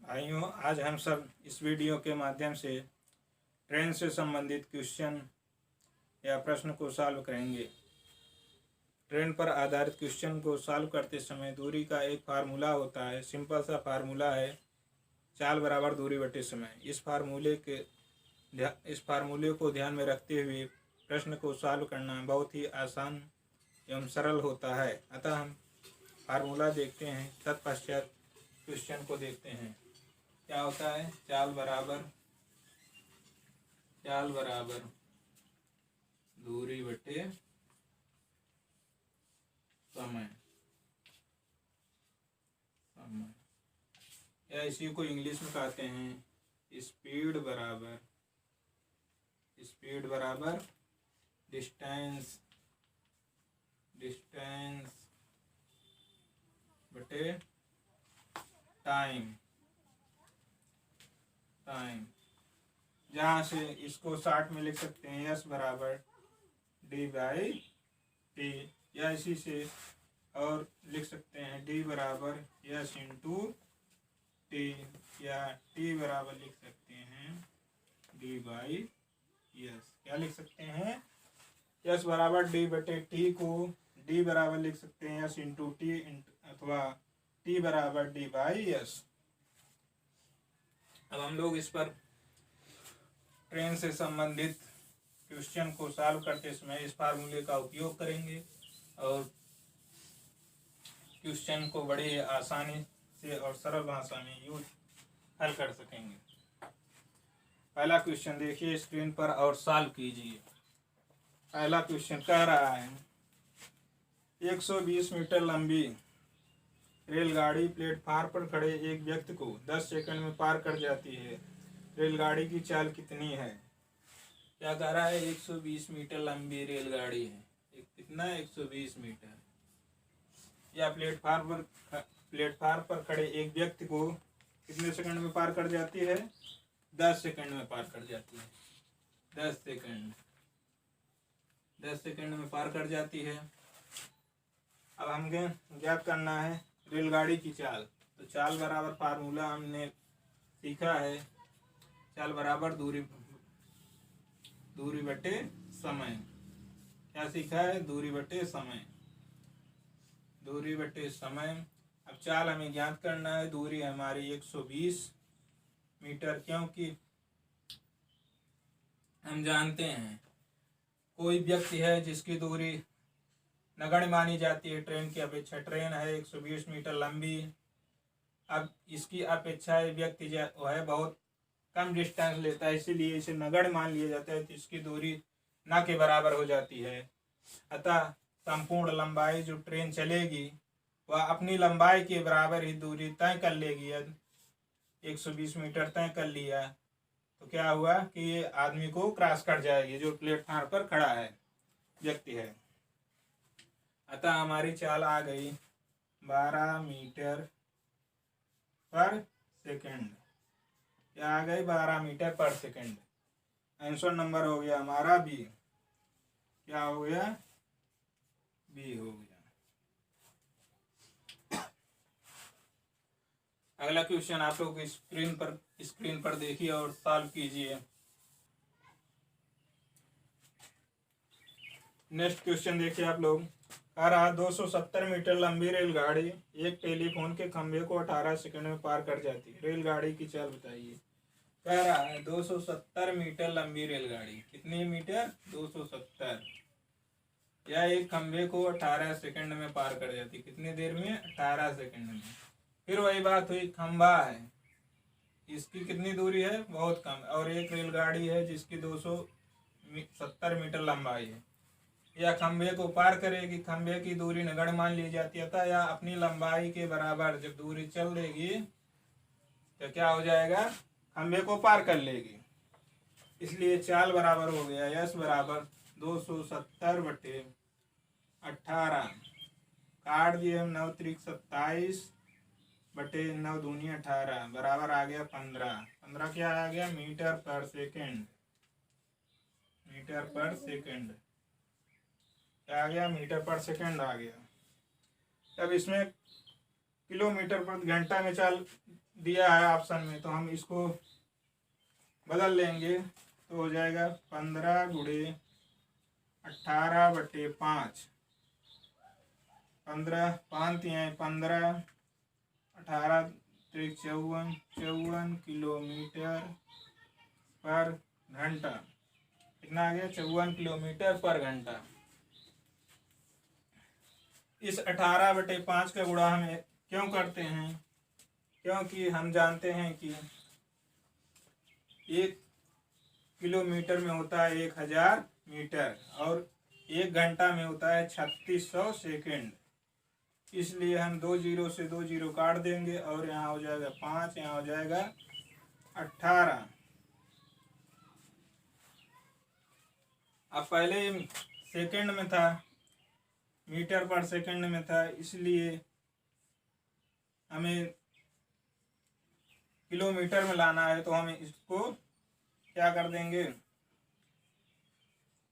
भाइयों, आज हम सब इस वीडियो के माध्यम से ट्रेन से संबंधित क्वेश्चन या प्रश्न को सॉल्व करेंगे। ट्रेन पर आधारित क्वेश्चन को सॉल्व करते समय दूरी का एक फार्मूला होता है। सिंपल सा फार्मूला है, चाल बराबर दूरी बटे समय। इस फार्मूले को ध्यान में रखते हुए प्रश्न को सॉल्व करना बहुत ही आसान एवं सरल होता है। अतः हम फार्मूला देखते हैं, तत्पश्चात क्वेश्चन को देखते हैं। क्या होता है? चाल बराबर दूरी बटे समय या इसी को इंग्लिश में कहते हैं स्पीड बराबर डिस्टेंस बटे टाइम। जहाँ से इसको शॉर्ट में लिख सकते हैं S बराबर D/T, या इसी से और लिख सकते हैं D बराबर S इंटू T, या T बराबर लिख सकते हैं D/S। क्या लिख सकते हैं? S बराबर D बटे T को D बराबर लिख सकते हैं S इंटू T, अथवा T बराबर D/S। अब हम लोग इस पर ट्रेन से संबंधित क्वेश्चन को सॉल्व करते समय इस फार्मूले का उपयोग करेंगे और क्वेश्चन को बड़े आसानी से और सरल भाषा में हल कर सकेंगे। पहला क्वेश्चन देखिए स्क्रीन पर और सॉल्व कीजिए। पहला क्वेश्चन कह रहा है 120 मीटर लंबी रेलगाड़ी प्लेटफार्म पर खड़े एक व्यक्ति को 10 सेकंड में पार कर जाती है। रेलगाड़ी की चाल कितनी है? क्या कह रहा है? 120 मीटर लंबी रेलगाड़ी है। कितना? 120 मीटर। या प्लेटफार्म पर खड़े एक व्यक्ति को कितने सेकंड में पार कर जाती है? 10 सेकंड में पार कर जाती है। 10 सेकंड में पार कर जाती है। अब हमें ज्ञात करना है रेलगाड़ी की चाल। तो चाल बराबर फार्मूला हमने सीखा है, चाल बराबर दूरी बटे समय। क्या सीखा है? दूरी बटे समय। अब चाल हमें ज्ञात करना है। दूरी हमारी 120 मीटर, क्योंकि हम जानते हैं कोई व्यक्ति है जिसकी दूरी नगण्य मानी जाती है ट्रेन की अपेक्षा। ट्रेन है 120 मीटर लंबी। अब इसकी अपेक्षा व्यक्ति जो है बहुत कम डिस्टेंस लेता है, इसीलिए इसे नगण्य मान लिया जाता है। तो इसकी दूरी न के बराबर हो जाती है। अतः संपूर्ण लंबाई जो ट्रेन चलेगी वह अपनी लंबाई के बराबर ही दूरी तय कर लेगी। 120 मीटर तय कर लिया तो क्या हुआ कि ये आदमी को क्रॉस कर जाएगी जो प्लेटफार्म पर खड़ा है, व्यक्ति है। अतः हमारी चाल आ गई 12 मीटर पर सेकंड। क्या आ गई? 12 मीटर पर सेकंड। आंसर नंबर हो गया हमारा बी। क्या हो गया? बी हो गया। अगला क्वेश्चन आप लोग स्क्रीन पर देखिए और सॉल्व कीजिए। नेक्स्ट क्वेश्चन देखिए आप लोग। कह रहा 270 मीटर लंबी रेलगाड़ी एक टेलीफोन के खंभे को 18 सेकंड में पार कर जाती है। रेलगाड़ी की चाल बताइए। कह रहा है 270 मीटर लंबी रेलगाड़ी। कितनी मीटर? 270। या एक खंभे को 18 सेकंड में पार कर जाती। कितनी देर में? 18 सेकंड में। फिर वही बात हुई, खंभा है, इसकी कितनी दूरी है? बहुत कम। और एक रेलगाड़ी है जिसकी 270 मीटर लंबाई है। या खंभे को पार करेगी, खंभे की दूरी नगण्य मान ली जाती है। या अपनी लंबाई के बराबर जब दूरी चल देगी तो क्या हो जाएगा? खंभे को पार कर लेगी। इसलिए चाल बराबर हो गया S बराबर 270 बटे 18। काट दिए हम 9 त्रिक 27 बटे 9 दूनी 18 बराबर आ गया 15। 15 क्या आ गया? मीटर पर सेकंड। क्या आ गया? मीटर पर सेकंड आ गया। अब इसमें किलोमीटर पर घंटा में चाल दिया है ऑप्शन में, तो हम इसको बदल लेंगे तो हो जाएगा 15×18/5। 15 5 तिहाई 15, 18 त्रिक 54, 54 किलोमीटर पर घंटा। कितना आ गया? 54 किलोमीटर पर घंटा। इस 18/5 का गुणा हम क्यों करते हैं? क्योंकि हम जानते हैं कि 1 किलोमीटर में होता है 1000 मीटर और 1 घंटा में होता है 3600 सेकेंड। इसलिए हम 2 जीरो से 2 जीरो काट देंगे और यहाँ हो जाएगा 5, यहाँ हो जाएगा 18। अब पहले सेकंड में था, मीटर पर सेकंड में था, इसलिए हमें किलोमीटर में लाना है, तो हम इसको क्या कर देंगे?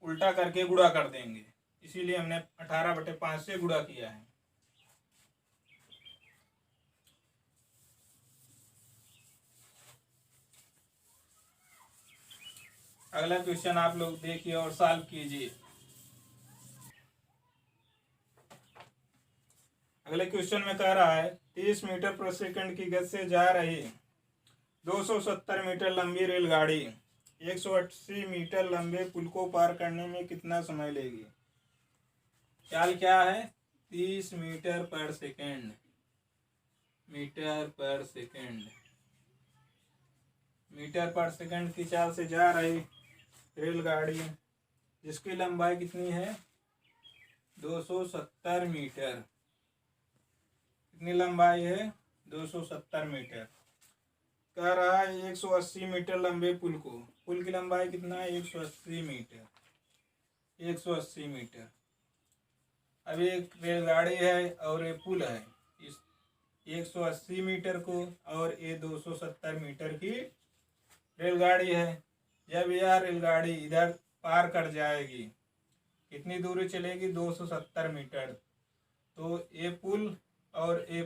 उल्टा करके गुणा कर देंगे। इसीलिए हमने 18/5 से गुणा किया है। अगला क्वेश्चन आप लोग देखिए और सॉल्व कीजिए। अगले क्वेश्चन में कह रहा है 30 मीटर प्रति सेकंड की गति से जा रही 270 मीटर लंबी रेलगाड़ी 180 मीटर लंबे पुल को पार करने में कितना समय लेगी? चाल क्या है? 30 मीटर पर सेकंड, मीटर पर सेकंड, मीटर पर सेकंड की चाल से जा रही रेलगाड़ी जिसकी लंबाई कितनी है? 270 मीटर। कितनी लंबाई है? 270 मीटर। कह रहा है 180 मीटर लंबे पुल को, पुल की लंबाई कितना है? 180 मीटर, 180 मीटर। अब एक रेलगाड़ी है और ये पुल है, इस 180 मीटर को और ये 270 मीटर की रेलगाड़ी है। जब यह रेलगाड़ी इधर पार कर जाएगी, कितनी दूरी चलेगी? 270 मीटर। तो ये पुल और ये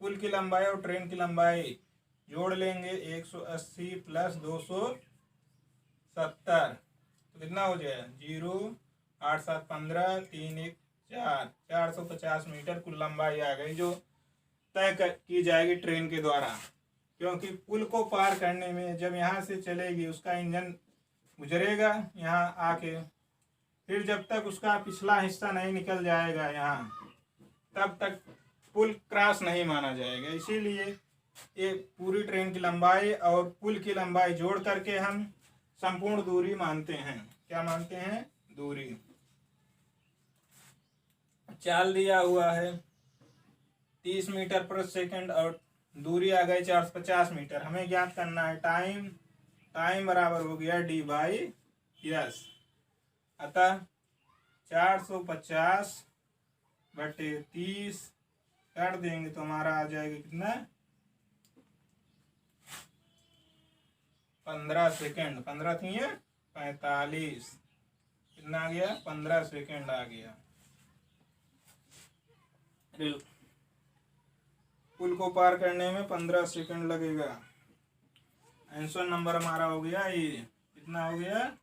पुल की लंबाई और ट्रेन की लंबाई जोड़ लेंगे, 180 प्लस 270, तो कितना हो जाएगा? 0 8 7 15 3 1 4, 450 मीटर कुल लंबाई आ गई, जो तय की जाएगी ट्रेन के द्वारा। क्योंकि पुल को पार करने में जब यहाँ से चलेगी, उसका इंजन गुजरेगा यहाँ आके, फिर जब तक उसका पिछला हिस्सा नहीं निकल जाएगा यहाँ, तब तक पुल क्रॉस नहीं माना जाएगा। इसीलिए ये पूरी ट्रेन की लंबाई और पुल की लंबाई जोड़ करके हम संपूर्ण दूरी मानते हैं। क्या मानते हैं? दूरी। चाल दिया हुआ है 30 मीटर प्रति सेकंड और दूरी आ गई 450 मीटर। हमें ज्ञात करना है टाइम। टाइम बराबर हो गया D/S। अतः 450/30 कर देंगे तो हमारा आ जाएगा कितना? 15 सेकेंड। 15 थी 45। कितना आ गया? 15 सेकेंड आ गया। पुल को पार करने में 15 सेकेंड लगेगा। आंसर नंबर हमारा हो गया ए। कितना हो गया?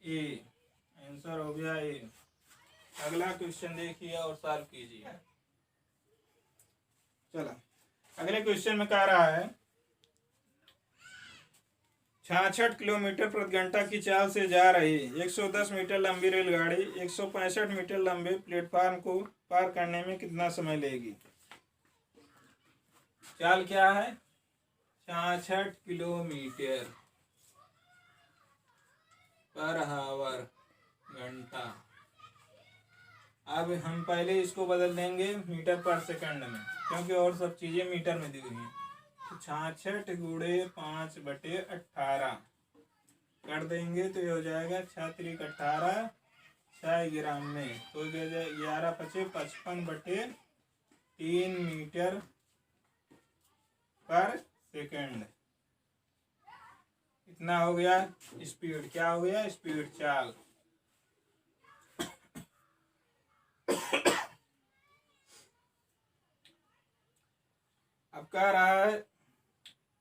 ए। आंसर हो गया ए। अगला क्वेश्चन देखिए और सॉल्व कीजिए। चलो अगले क्वेश्चन में कह रहा है 66 किलोमीटर प्रति घंटा की चाल से जा रही 110 मीटर लंबी रेलगाड़ी 165 मीटर लंबे प्लेटफार्म को पार करने में कितना समय लेगी? चाल क्या है? 66 किलोमीटर पर आवर घंटा। अब हम पहले इसको बदल देंगे मीटर पर सेकंड में, क्योंकि और सब चीजें मीटर में दी हुई हैं। 66 गुणे 5/18 कर देंगे तो ये हो जाएगा 6 त्रिक 18, 6 ग्राम में तो 11 पचे 55/3 मीटर पर सेकंड। इतना हो गया स्पीड। क्या हो गया? स्पीड, चाल। अब कह रहा है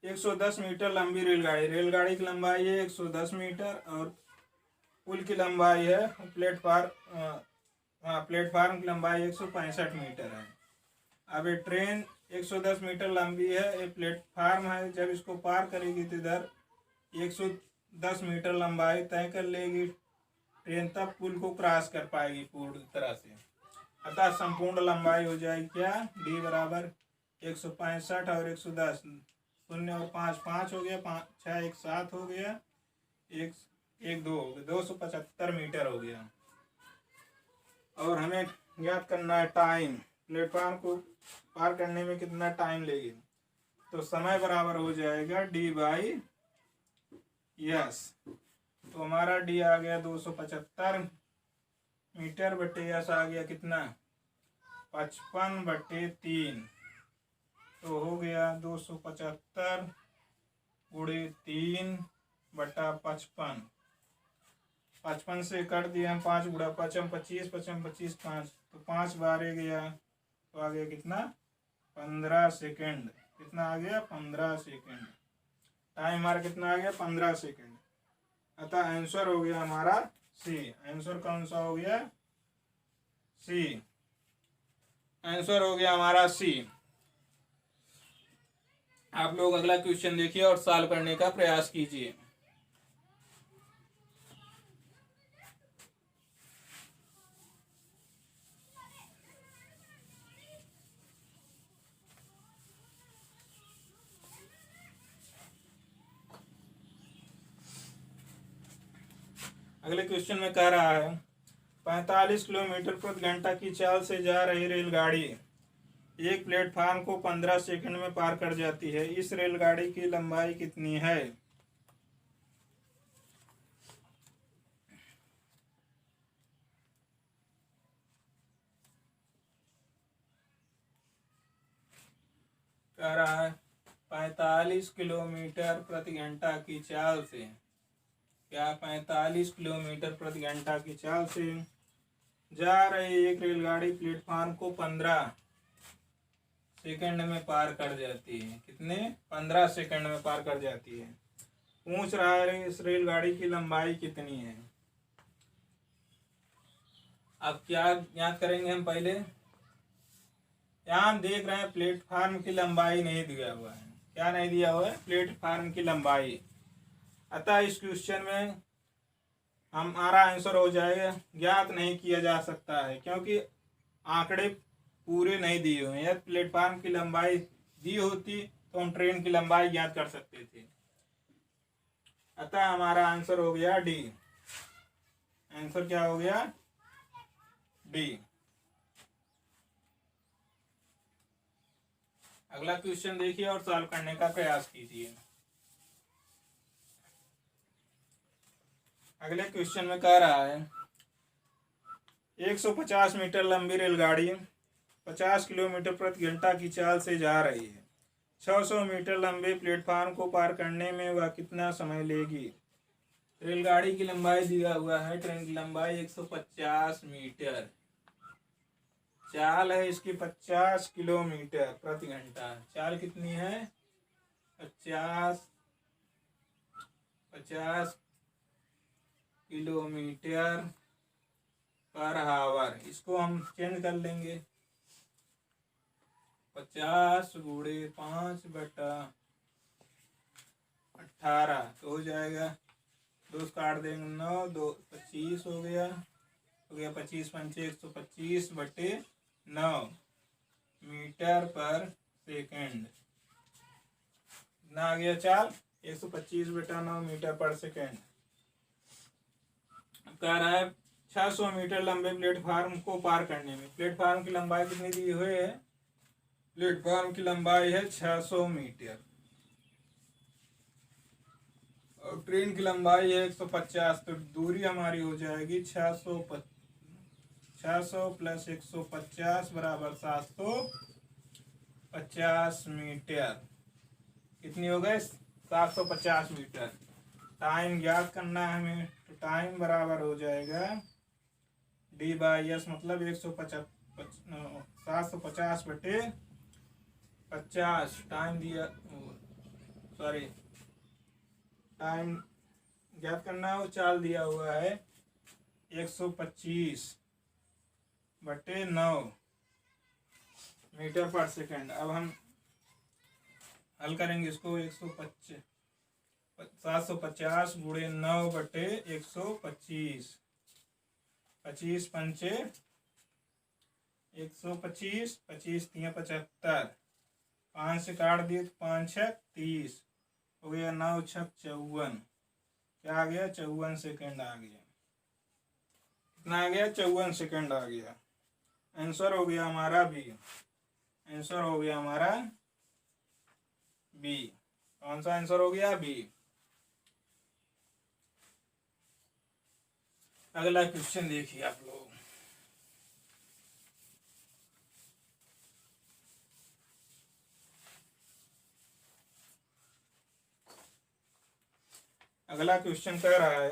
110 मीटर लंबी रेलगाड़ी, रेलगाड़ी की लंबाई है 110 मीटर और पुल की लंबाई है प्लेटफार्म की लंबाई 165 मीटर है। अब ये ट्रेन 110 मीटर लंबी है, ये प्लेटफार्म है, जब इसको पार करेगी तो इधर 110 मीटर लंबाई तय कर लेगी ट्रेन, तब पुल को क्रॉस कर पाएगी पूरी तरह से। अतः संपूर्ण लंबाई हो जाएगी क्या, डी बराबर 165 और 110, 0 और 5 5 हो गया, 5 6 1 7 हो गया, 1 1 2 हो गया, 275 मीटर हो गया। और हमें ज्ञात करना है टाइम, प्लेटफॉर्म को पार करने में कितना टाइम लेगी। तो समय बराबर हो जाएगा डी बाई यस। तो हमारा डी आ गया 275 मीटर बटे यस आ गया कितना 55/3। तो हो गया 275 गुणे 3/55। 55 से कर दिया हम 5 गुणा 5 25 55 25 5, तो 5 बार गया तो आ गया कितना 15 सेकेंड। कितना आ गया 15 सेकेंड। टाइम हमारा कितना आ गया 15 सेकेंड। अतः आंसर हो गया हमारा सी। आंसर कौन सा हो गया सी। आंसर हो गया हमारा सी। आप लोग अगला क्वेश्चन देखिए और सॉल्व करने का प्रयास कीजिए। अगले क्वेश्चन में कह रहा है 45 किलोमीटर प्रति घंटा की चाल से जा रही रेलगाड़ी एक प्लेटफार्म को 15 सेकंड में पार कर जाती है। इस रेलगाड़ी की लंबाई कितनी है। कह रहा है 45 किलोमीटर प्रति घंटा की चाल से, क्या 45 किलोमीटर प्रति घंटा की चाल से जा रही एक रेलगाड़ी प्लेटफार्म को 15 सेकंड में पार कर जाती है। कितने 15 सेकंड में पार कर जाती है। पूछ रहा है इस रेलगाड़ी की लंबाई कितनी है। अब क्या ज्ञात करेंगे हम। पहले यहाँ हम देख रहे हैं प्लेटफार्म की लंबाई नहीं दिया हुआ है। क्या नहीं दिया हुआ है प्लेटफार्म की लंबाई। अतः इस क्वेश्चन में हमारा आंसर हो जाएगा ज्ञात नहीं किया जा सकता है, क्योंकि आंकड़े पूरे नहीं दिए हुए हैं। प्लेटफार्म की लंबाई दी होती तो हम ट्रेन की लंबाई ज्ञात कर सकते थे। अतः हमारा आंसर हो गया डी। आंसर क्या हो गया डी। अगला क्वेश्चन देखिए और सॉल्व करने का प्रयास कीजिए। अगले क्वेश्चन में कह रहा है 150 मीटर लंबी रेलगाड़ी 50 किलोमीटर प्रति घंटा की चाल से जा रही है। 600 मीटर लंबे प्लेटफार्म को पार करने में वह कितना समय लेगी। रेलगाड़ी की लंबाई दिया हुआ है। ट्रेन की लंबाई 150 मीटर, चाल है इसकी 50 किलोमीटर प्रति घंटा। चाल कितनी है 50 किलोमीटर पर आवर। इसको हम चेंज कर लेंगे 50 गुणे 5/18 तो हो जाएगा। 2 काट देंगे 9 2 25 हो गया 25 पंचे 125/9 मीटर पर सेकेंड। ना आ गया चाल 125/9 मीटर पर सेकेंड। कह रहा है 600 मीटर लंबे प्लेटफार्म को पार करने में प्लेटफार्म की लंबाई कितनी दी हुई है। प्लेटफार्म की लंबाई है 600 मीटर और ट्रेन की लंबाई है 150। तो दूरी हमारी हो जाएगी 600 प्लस 150 बराबर 750 मीटर। कितनी हो गए 750 मीटर। टाइम ज्ञात करना है हमें। तो टाइम बराबर हो जाएगा डी बाई एस, मतलब 750/50 टाइम दिया सॉरी टाइम ज्ञात करना है। वो चाल दिया हुआ है 125/9 मीटर पर सेकंड। अब हम हल करेंगे इसको। 750 गुणे 9/125, 25 पंचे 125, 25 तिया 75, 5 से काट दिए तो 5 6 30 हो गया, 9 6 54। क्या आ गया? 54 सेकंड आ गया। कितना आ गया? 54 सेकंड आ गया। आंसर हो गया हमारा बी। आंसर हो गया हमारा बी। कौन सा आंसर हो गया? बी। अगला क्वेश्चन देखिए आप लोग। अगला क्वेश्चन कह रहा है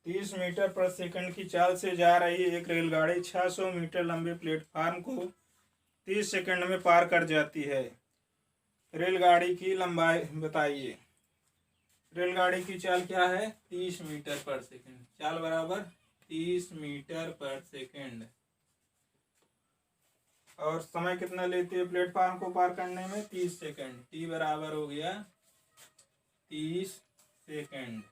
30 मीटर पर सेकंड की चाल से जा रही एक रेलगाड़ी 600 मीटर लंबे प्लेटफार्म को 30 सेकंड में पार कर जाती है। रेलगाड़ी की लंबाई बताइए। रेलगाड़ी की चाल क्या है? 30 मीटर पर सेकंड। चाल बराबर 30 मीटर पर सेकंड। और समय कितना लेती है प्लेटफार्म को पार करने में? 30 सेकंड। टी बराबर हो गया 30 सेकंड।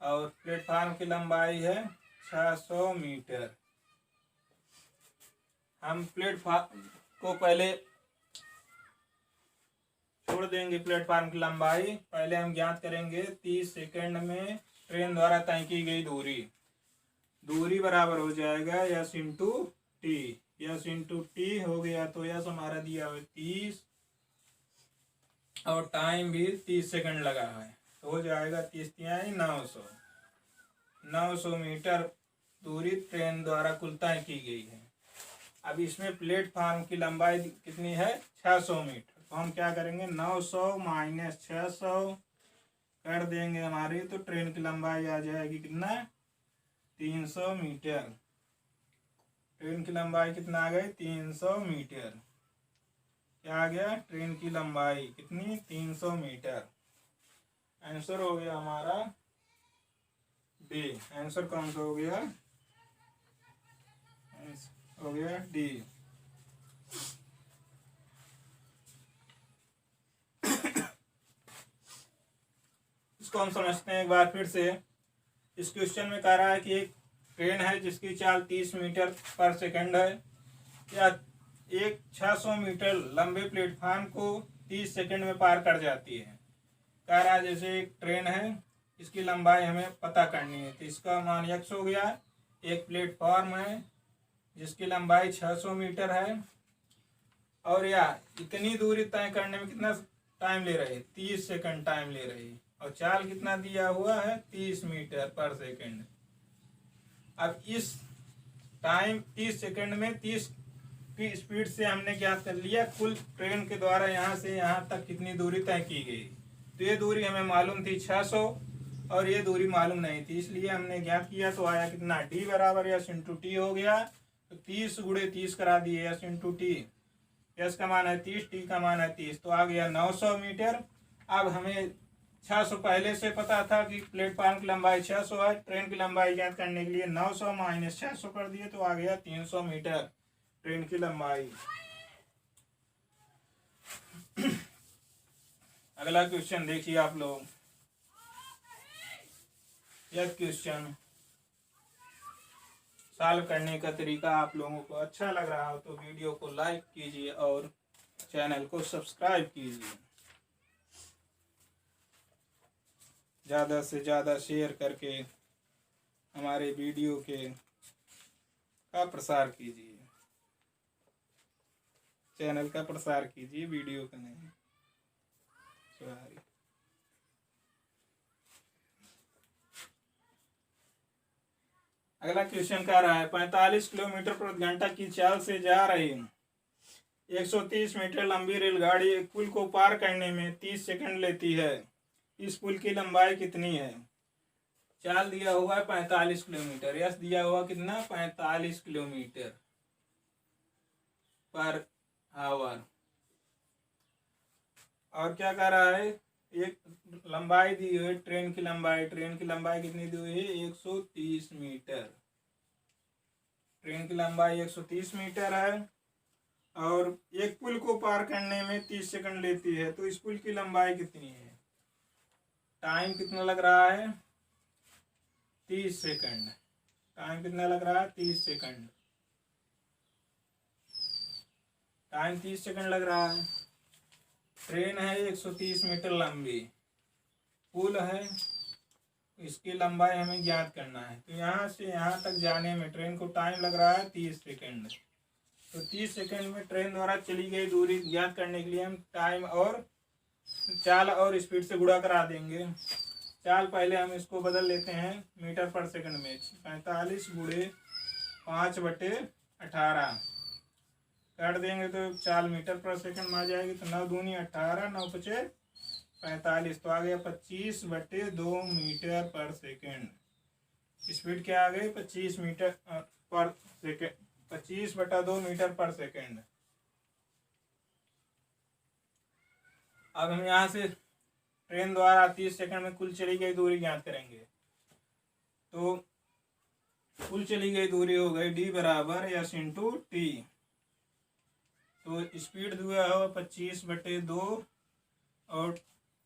और प्लेटफार्म की लंबाई है 600 मीटर। हम प्लेटफार्म को पहले छोड़ देंगे। प्लेटफार्म की लंबाई पहले हम ज्ञात करेंगे। 30 सेकंड में ट्रेन द्वारा तय की गई दूरी बराबर हो जाएगा yes into T. Yes into T हो गया तो यस हमारा दिया हुआ 30 और टाइम भी 30 सेकंड लगा है तो हो जाएगा 30 तिहाई 900 मीटर दूरी ट्रेन द्वारा कुल तय की गई है। अब इसमें प्लेटफार्म की लंबाई कितनी है? 600 मीटर। तो हम क्या करेंगे? 900 माइनस 600 कर देंगे हमारी, तो ट्रेन की लंबाई आ जाएगी कितना? 300 मीटर। ट्रेन की लंबाई कितना आ गई? 300 मीटर। क्या आ गया? ट्रेन की लंबाई कितनी? 300 मीटर। आंसर हो गया हमारा डी। आंसर कौन सा हो गया? हो गया डी। इसको हम समझते हैं एक बार फिर से। इस क्वेश्चन में कह रहा है कि एक ट्रेन है जिसकी चाल 30 मीटर पर सेकंड है, या एक 600 मीटर लंबे प्लेटफार्म को 30 सेकंड में पार कर जाती है। कह रहा है जैसे एक ट्रेन है, इसकी लंबाई हमें पता करनी है। तो इसका मान x हो गया। एक प्लेटफॉर्म है जिसकी लंबाई 600 मीटर है और या इतनी दूरी तय करने में कितना टाइम ले रही है? 30 सेकंड टाइम ले रही है। और चाल कितना दिया हुआ है? 30 मीटर पर सेकंड। अब इस टाइम 30 सेकंड में 30 की स्पीड से हमने क्या कर लिया? कुल ट्रेन के द्वारा यहाँ से यहाँ तक कितनी दूरी तय की गई। तो ये दूरी हमें मालूम थी 600 और ये दूरी मालूम नहीं थी, इसलिए हमने ज्ञात किया। तो आया कितना? डी बराबर यस इंटू टी हो गया। तो 30 गुणे 30 करा दिए यस इंटू टी। यस का मान है 30, टी का मान है 30, तो आ गया 900 मीटर। अब हमें 600 पहले से पता था कि प्लेटफॉर्म की लंबाई 600 है। ट्रेन की लंबाई ज्ञात करने के लिए 900 माइनस 600 कर दिए तो आ गया 300 मीटर ट्रेन की लंबाई। अगला क्वेश्चन देखिए आप लोग। यह क्वेश्चन सॉल्व करने का तरीका आप लोगों को अच्छा लग रहा हो तो वीडियो को लाइक कीजिए और चैनल को सब्सक्राइब कीजिए। ज़्यादा से ज़्यादा शेयर करके हमारे वीडियो का प्रसार कीजिए। चैनल का प्रसार कीजिए, वीडियो का नहीं। सॉरी। अगला क्वेश्चन कह रहा है 45 किलोमीटर प्रति घंटा की चाल से जा रही 130 मीटर लंबी रेलगाड़ी एक पुल को पार करने में 30 सेकंड लेती है। इस पुल की लंबाई कितनी है? चाल दिया हुआ है 45 किलोमीटर, यस दिया हुआ कितना 45 किलोमीटर पर आवर। और क्या कर रहा है, एक लंबाई दी हुई है ट्रेन की लंबाई, ट्रेन की लंबाई कितनी दी हुई है 130 मीटर, ट्रेन की लंबाई 130 मीटर है और एक पुल को पार करने में 30 सेकंड लेती है, तो इस पुल की लंबाई कितनी है, टाइम कितना लग रहा है 30 सेकंड, टाइम कितना लग रहा है 30 सेकंड, टाइम 30 सेकंड लग रहा है। ट्रेन है 130 मीटर लंबी, पुल है, इसकी लंबाई हमें ज्ञात करना है, तो यहाँ से यहाँ तक जाने में ट्रेन को टाइम लग रहा है 30 सेकंड, तो 30 सेकंड में ट्रेन द्वारा चली गई दूरी ज्ञात करने के लिए हम टाइम और चाल और स्पीड से गुणा करा देंगे। चाल पहले हम इसको बदल लेते हैं मीटर पर सेकंड में, 45 गुणे 5/18 काट देंगे तो चाल मीटर पर सेकंड में आ जाएगी, तो 9 दूनी 18, 9 पचे 45, तो आ गया 25/2 मीटर पर सेकंड। स्पीड क्या आ गई 25 मीटर पर सेकंड, 25/2 मीटर पर सेकंड। अब हम यहाँ से ट्रेन द्वारा 30 सेकंड में कुल चली गई दूरी ज्ञात करेंगे, तो कुल चली गई दूरी हो गई D बराबर S इंटू टी, तो स्पीड दिया हुआ 25/2 और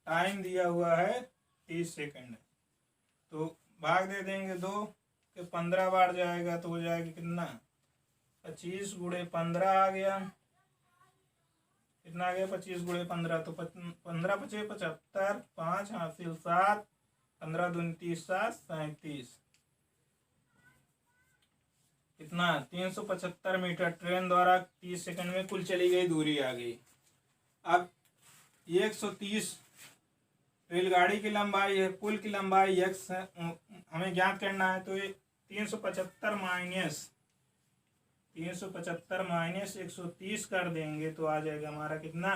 टाइम दिया हुआ है 30 सेकंड, तो भाग दे देंगे 2 के 15 बार जाएगा तो हो जाएगा कितना 25 गुणे 15 आ गया, कितना आ गया 25 गुणे 15, तो 15 पचे 75, 5 हासिल 7, 15 दूनी 30, 7 37, कितना 375 मीटर ट्रेन द्वारा 30 सेकंड में कुल चली गई दूरी आ गई। अब 130 रेलगाड़ी की लंबाई है, पुल की लंबाई x हमें ज्ञात करना है, तो 375 माइनस 130 कर देंगे तो आ जाएगा हमारा कितना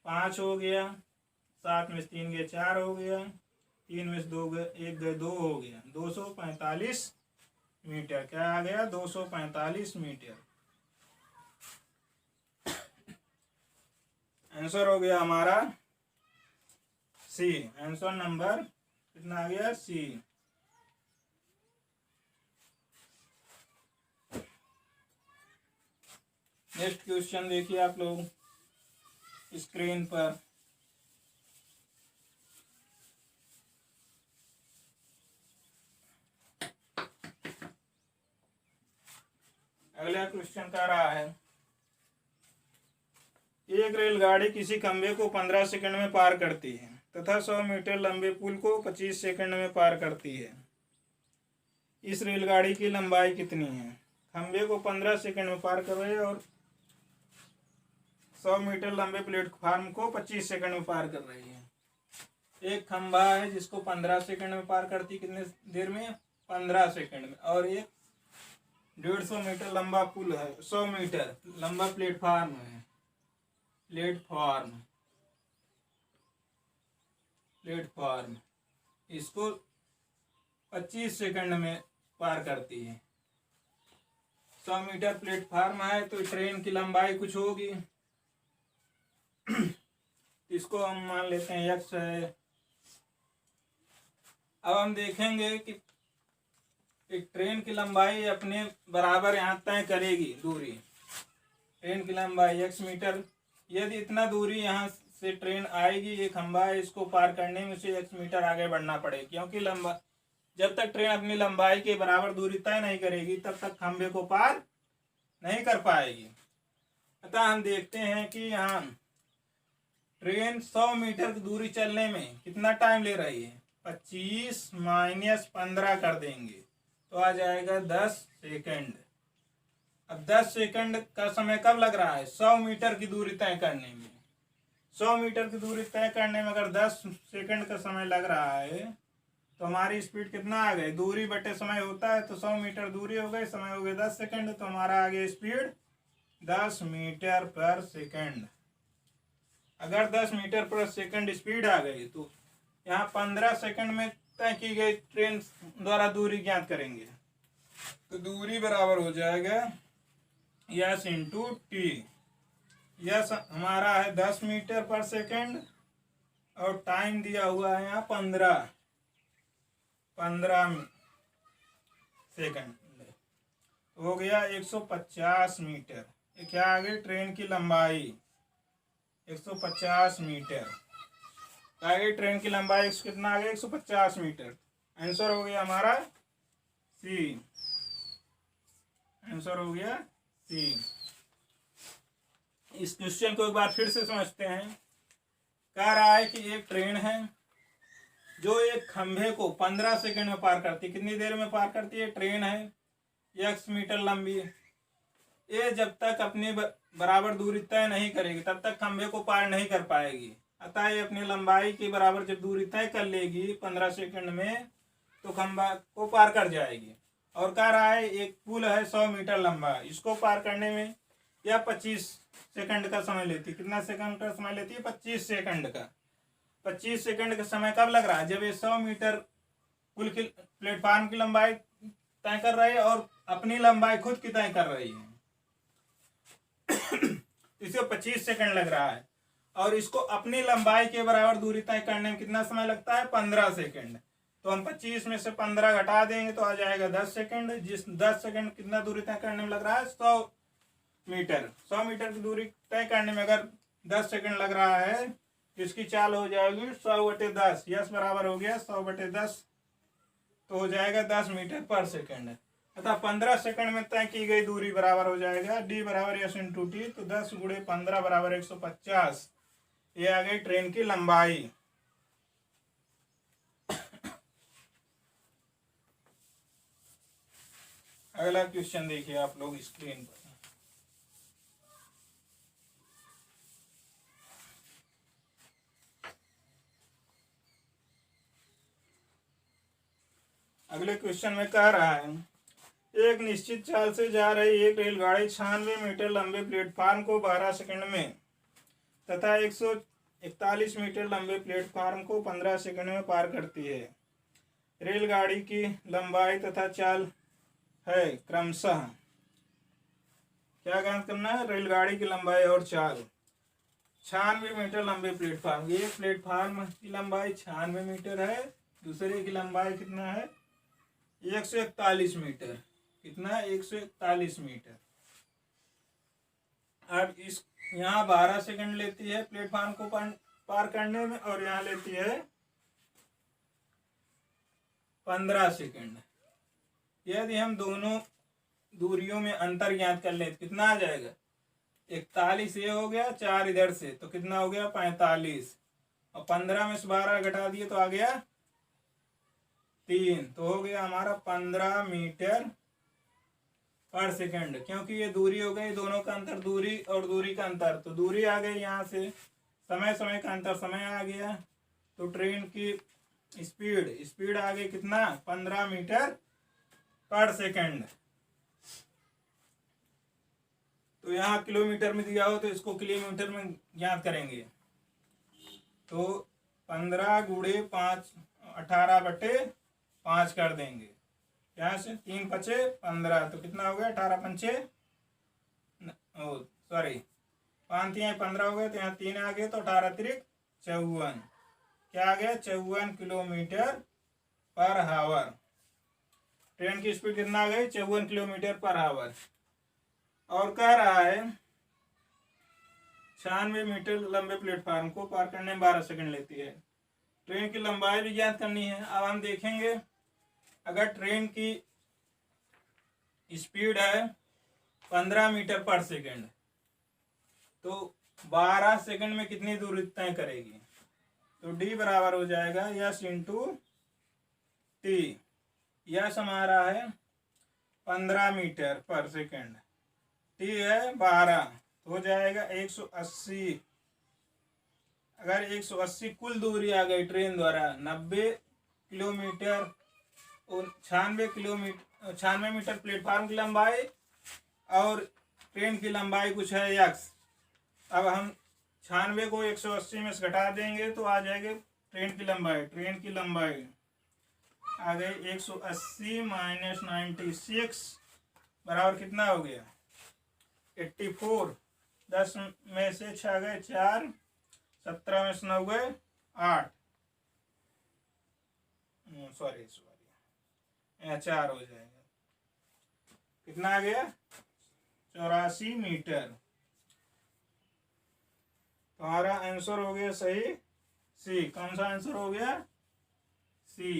5 हो गया, 7 में 3 गए 4 हो गया, 3 में 2 गए 1 गए 2 हो गया, 245 मीटर, क्या आ गया 245 मीटर। आंसर हो गया हमारा सी, आंसर नंबर कितना आ गया सी। नेक्स्ट क्वेश्चन देखिए आप लोग स्क्रीन पर, अगला क्वेश्चन कह रहा है एक रेलगाड़ी किसी खंभे को 15 सेकंड में पार करती है तथा 100 मीटर लंबे पुल को 25 सेकंड में पार करती है, इस रेलगाड़ी की लंबाई कितनी है। खंभे को 15 सेकंड में पार कर रही है और 100 मीटर लंबे प्लेटफार्म को 25 सेकंड में पार कर रही है। एक खंभा है जिसको 15 सेकंड में पार करती, कितने देर में 15 सेकंड में, और एक 150 मीटर लंबा पुल है, 100 मीटर लंबा प्लेटफार्म है, प्लेटफार्म इसको 25 सेकंड में पार करती है। 100 मीटर प्लेटफार्म है तो ट्रेन की लंबाई कुछ होगी, इसको हम मान लेते हैं x है। अब हम देखेंगे कि एक ट्रेन की लंबाई अपने बराबर यहाँ तय करेगी दूरी, ट्रेन की लंबाई x मीटर, यदि इतना दूरी यहाँ से ट्रेन आएगी, ये खंभा है, इसको पार करने में उसे x मीटर आगे बढ़ना पड़ेगा, क्योंकि लंबा जब तक ट्रेन अपनी लंबाई के बराबर दूरी तय नहीं करेगी तब तक खंभे को पार नहीं कर पाएगी। अतः हम देखते हैं कि यहाँ ट्रेन 100 मीटर की दूरी चलने में कितना टाइम ले रही है, 25 माइनस 15 कर देंगे तो आ जाएगा 10 सेकंड। अब 10 सेकंड का समय कब लग रहा है 100 मीटर की दूरी तय करने में, 100 मीटर की दूरी तय करने में अगर 10 सेकंड का समय लग रहा है तो हमारी स्पीड कितना आ गई, दूरी बटे समय होता है तो 100 मीटर दूरी हो गई, समय हो गया 10 सेकंड, तो हमारा आ गया स्पीड 10 मीटर पर सेकंड। अगर 10 मीटर पर सेकंड स्पीड आ गई तो यहाँ 15 सेकंड में तय की गई ट्रेन द्वारा दूरी ज्ञात करेंगे। तो दूरी बराबर हो जाएगा यस इंटू टी। यस हमारा है 10 मीटर पर सेकेंड और टाइम दिया हुआ है यहाँ 15 सेकेंड। हो गया 150 मीटर। ये क्या आ गई ट्रेन की लंबाई 150 मीटर। आ गई ट्रेन की लंबाई कितना आ गया 150 मीटर। आंसर हो गया हमारा सी। आंसर हो गया सी। इस क्वेश्चन को एक बार फिर से समझते हैं। कह रहा है कि एक ट्रेन है जो एक खंभे को 15 सेकंड में पार करती है। कितनी देर में पार करती है? ट्रेन है x मीटर लंबी। ये जब तक अपनी बराबर दूरी तय नहीं करेगी तब तक खंभे को पार नहीं कर पाएगी। अतः ये अपनी लंबाई के बराबर जब दूरी तय कर लेगी 15 सेकंड में तो खंभा को पार कर जाएगी। और कह रहा है एक पुल है 100 मीटर लंबा, इसको पार करने में यह 25 सेकंड का समय लेती है। कितना सेकंड का समय लेती है? 25 सेकंड का। 25 सेकंड का समय कब लग रहा है? जब ये 100 मीटर पुल की प्लेटफार्म की लंबाई तय कर रही है और अपनी लंबाई खुद की तय कर रही है। इसे 25 सेकंड लग रहा है और इसको अपनी लंबाई के बराबर दूरी तय करने में कितना समय लगता है? 15 सेकंड। तो हम 25 में से 15 घटा देंगे तो आ जाएगा 10 सेकंड। जिस 10 सेकंड कितना दूरी तय करने में लग रहा है? 100 मीटर। 100 मीटर की दूरी तय करने में अगर 10 सेकंड लग रहा है तो इसकी चाल हो जाएगी 100/10। यस बराबर हो गया 100/10 तो हो जाएगा 10 मीटर पर सेकंड। अतः 15 सेकंड में तय की गई दूरी बराबर हो जाएगा डी बराबर यस इंटू टी। तो 10 गुणे 15 बराबर 150। ये आ गई ट्रेन की लंबाई। अगला क्वेश्चन देखिए आप लोग स्क्रीन पर। अगले क्वेश्चन में कह रहा है एक निश्चित चाल से जा रही एक रेलगाड़ी 96 मीटर लंबे प्लेटफार्म को 12 सेकंड में तथा 141 मीटर लंबे प्लेटफार्म को 15 सेकंड में पार करती है। रेलगाड़ी की लंबाई तथा चाल है क्रमशः। क्या ज्ञात करना है? रेलगाड़ी की लंबाई और चाल। 96 मीटर लंबे प्लेटफार्म, ये प्लेटफार्म की लंबाई 96 मीटर है, दूसरे की लंबाई कितना है? 141 मीटर। कितना? 141 मीटर। अब इस यहाँ 12 सेकंड लेती है प्लेटफार्म को पार करने में और यहाँ लेती है 15 सेकंड। यदि हम दोनों दूरियों में अंतर ज्ञात कर ले कितना आ जाएगा? 41 ये हो गया, 4 इधर से तो कितना हो गया? 45 और 15 में से 12 घटा दिए तो आ गया 3। तो हो गया हमारा 15 मीटर पर सेकंड। क्योंकि ये दूरी हो गई, दोनों का अंतर दूरी और दूरी का अंतर, तो दूरी आ गई यहाँ से, समय का अंतर समय आ गया। तो ट्रेन की स्पीड आ गई कितना? 15 मीटर पर सेकंड। तो यहाँ किलोमीटर में दिया हो तो इसको किलोमीटर में ज्ञात करेंगे। तो 15 गुणे 5 18/5 कर देंगे। यहाँ से 3 5 15 तो कितना हो गया? 18 5 सॉरी 5 3 15 हो गए तो यहाँ 3 आ गए तो 18 3 54। क्या आ गया? 54 किलोमीटर पर हावर। ट्रेन की स्पीड कितना आ गई? 54 किलोमीटर पर हावर। और कह रहा है 96 मीटर लंबे प्लेटफार्म को पार करने में 12 सेकंड लेती है। ट्रेन की लंबाई भी ज्ञात करनी है। अब हम देखेंगे अगर ट्रेन की स्पीड है 15 मीटर पर सेकंड तो 12 सेकंड में कितनी दूरी तय करेगी? तो डी बराबर हो जाएगा यस इंटू टी। यस हमारा है 15 मीटर पर सेकंड, टी है 12 तो हो जाएगा 180। अगर 180 कुल दूरी आ गई ट्रेन द्वारा 90 किलोमीटर और 96 मीटर प्लेटफार्म की लंबाई और ट्रेन की लंबाई कुछ है x। अब हम 96 को 180 में से घटा देंगे तो आ जाएगा ट्रेन की लंबाई आ गई 180 माइनस 96 बराबर कितना हो गया 84। 10 में से 6 गए 4, 17 में से 9 गए 8, सॉरी 4 हो जाएगा। कितना आ गया 84 मीटर। तो हमारा आंसर हो गया सही सी। कौन सा आंसर हो गया सी।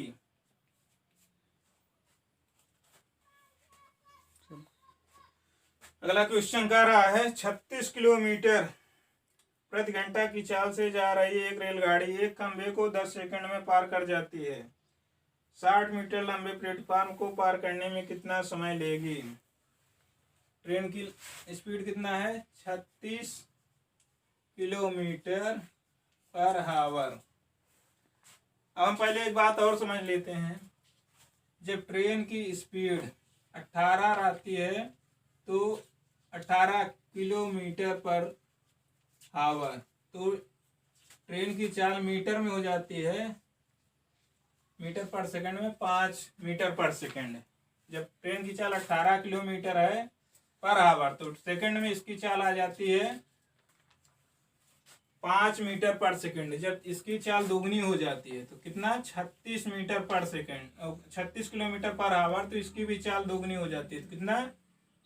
अगला क्वेश्चन कह रहा है 36 किलोमीटर प्रति घंटा की चाल से जा रही एक रेलगाड़ी एक खंभे को 10 सेकंड में पार कर जाती है। 60 मीटर लंबे प्लेटफार्म को पार करने में कितना समय लेगी। ट्रेन की स्पीड कितना है 36 किलोमीटर पर आवर। अब हम पहले एक बात और समझ लेते हैं। जब ट्रेन की स्पीड 18 रहती है तो 18 किलोमीटर पर आवर, तो ट्रेन की चाल मीटर में हो जाती है, मीटर पर सेकंड में 5 मीटर पर सेकंड। जब ट्रेन की चाल 18 किलोमीटर है पर आवर तो सेकंड में इसकी चाल आ जाती है 5 मीटर पर सेकंड। जब इसकी चाल दोगुनी हो जाती है तो कितना 36 मीटर पर सेकंड और 36 किलोमीटर पर आवर, तो इसकी भी चाल दोगुनी हो जाती है तो कितना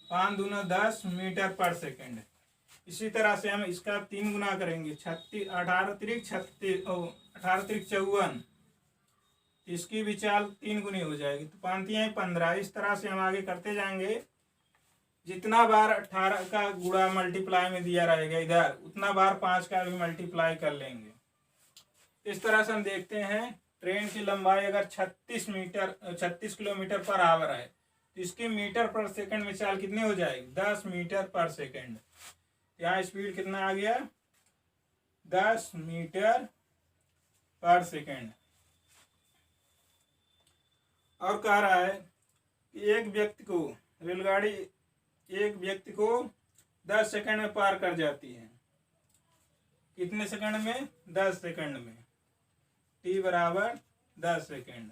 5 दूना 10 मीटर पर सेकंड। इसी तरह से हम इसका 3 गुना करेंगे 36 18 तिरिक 36 18 तिरिक 54, इसकी भी चाल 3 गुनी हो जाएगी तो 5 तिहाई 15। इस तरह से हम आगे करते जाएंगे। जितना बार 18 का गुणा मल्टीप्लाई में दिया रहेगा इधर उतना बार 5 का भी मल्टीप्लाई कर लेंगे। इस तरह से हम देखते हैं ट्रेन की लंबाई अगर 36 किलोमीटर पर आवर है तो इसके मीटर पर सेकंड में चाल कितनी हो जाएगी 10 मीटर पर सेकंड। यहाँ स्पीड कितना आ गया 10 मीटर पर सेकंड। और कह रहा है कि एक व्यक्ति को रेलगाड़ी एक व्यक्ति को 10 सेकंड में पार कर जाती है। कितने सेकंड में 10 सेकंड में। टी बराबर 10 सेकंड।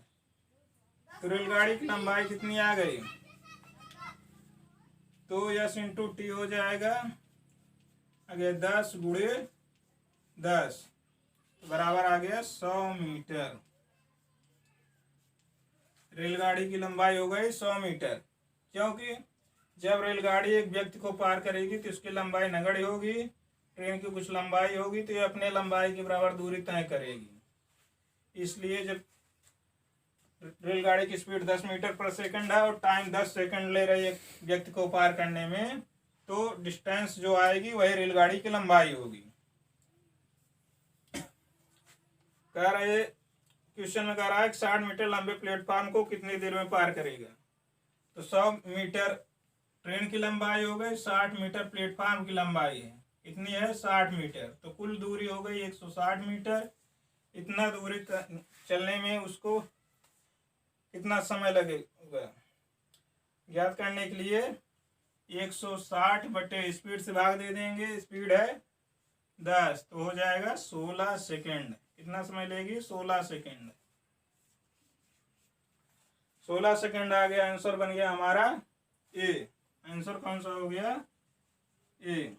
तो रेलगाड़ी की लंबाई कितनी आ गई तो यस इंटू टी हो जाएगा आगे 10 गुणे 10 तो बराबर आ गया 100 मीटर। रेलगाड़ी की लंबाई हो गई 100 मीटर, क्योंकि जब रेलगाड़ी एक व्यक्ति को पार करेगी तो उसकी लंबाई नगण्य होगी, ट्रेन की कुछ लंबाई होगी तो ये अपने लंबाई के बराबर दूरी तय करेगी। इसलिए जब रेलगाड़ी की स्पीड 10 मीटर पर सेकंड है और टाइम 10 सेकंड ले रही है व्यक्ति को पार करने में, तो डिस्टेंस जो आएगी वही रेलगाड़ी की लंबाई होगी। कह रहे क्वेश्चन में कह रहा है 60 मीटर लंबे प्लेटफॉर्म को कितनी देर में पार करेगा। तो 100 मीटर ट्रेन की लंबाई हो गई, 60 मीटर प्लेटफॉर्म की लंबाई है, इतनी है 60 मीटर, तो कुल दूरी हो गई 160 मीटर। इतना दूरी चलने में उसको कितना समय लगेगा ज्ञात करने के लिए 160 बटे स्पीड से भाग दे देंगे। स्पीड है 10 तो हो जाएगा 16 सेकेंड। कितना समय लेगी 16 सेकेंड। 16 सेकेंड आ गया। आंसर बन गया हमारा ए। आंसर कौन सा हो गया ए।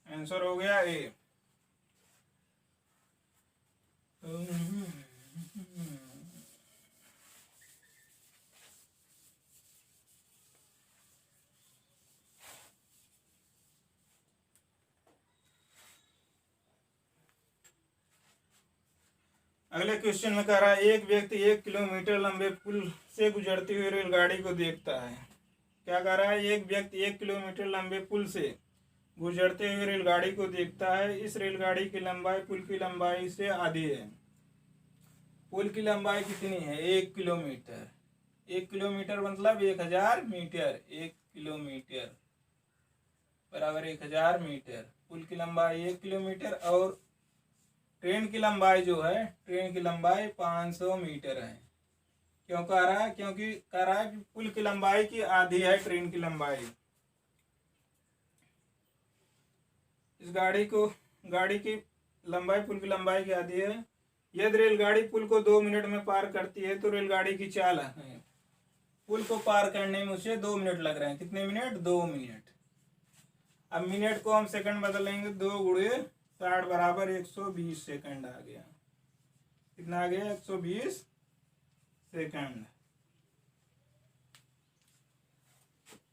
आंसर हो गया ए। अगले क्वेश्चन में कह रहा है एक व्यक्ति 1 किलोमीटर लंबे पुल से गुजरती हुई रेलगाड़ी को देखता है। क्या कह रहा है एक व्यक्ति 1 किलोमीटर लंबे पुल से गुजरते हुए रेलगाड़ी को देखता है। इस रेलगाड़ी की लंबाई पुल की लंबाई से आधी है। पुल की लंबाई कितनी है 1 किलोमीटर। 1 किलोमीटर मतलब 1000 मीटर। 1 किलोमीटर बराबर 1000 मीटर। पुल की लंबाई 1 किलोमीटर और ट्रेन की लंबाई जो है ट्रेन की लंबाई 500 मीटर है। क्यों कह रहा है क्योंकि कह रहा है कि पुल की लंबाई की आधी है ट्रेन की लंबाई। इस गाड़ी की लंबाई पुल की लंबाई की आधी है। यदि रेलगाड़ी पुल को 2 मिनट में पार करती है तो रेलगाड़ी की चाल है। पुल को पार करने में उसे 2 मिनट लग रहे हैं। कितने मिनट? 2 मिनट। अब मिनट को हम सेकंड बदलेंगे, 2 गुणे 60 बराबर 120 सेकंड आ गया। कितना आ गया? 120 सेकंड।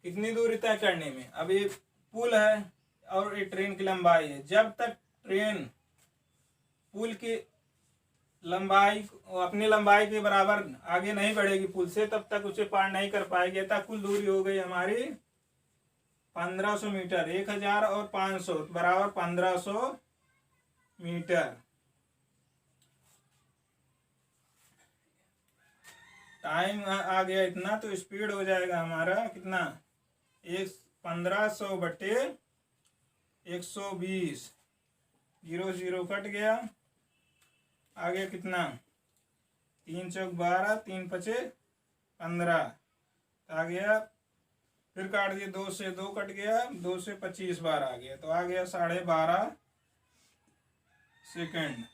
कितनी दूरी तय करने में? अब ये पुल है और ये ट्रेन की लंबाई है। जब तक ट्रेन पुल की लंबाई, अपनी लंबाई के बराबर आगे नहीं बढ़ेगी पुल से, तब तक उसे पार नहीं कर पाएगी। तब कुल दूरी हो गई हमारी 1500 मीटर। 1000 और 500 बराबर 1500 मीटर। टाइम आ गया इतना, तो स्पीड हो जाएगा हमारा कितना? 1500 बटे 120। 0 0 कट गया। आगे कितना? 3 चौक 12, 3 पचे 15 आ गया। फिर काट दिया, 2 से 2 कट गया, 2 से 25 बार आ गया, तो आ गया 12.5 सेकंड।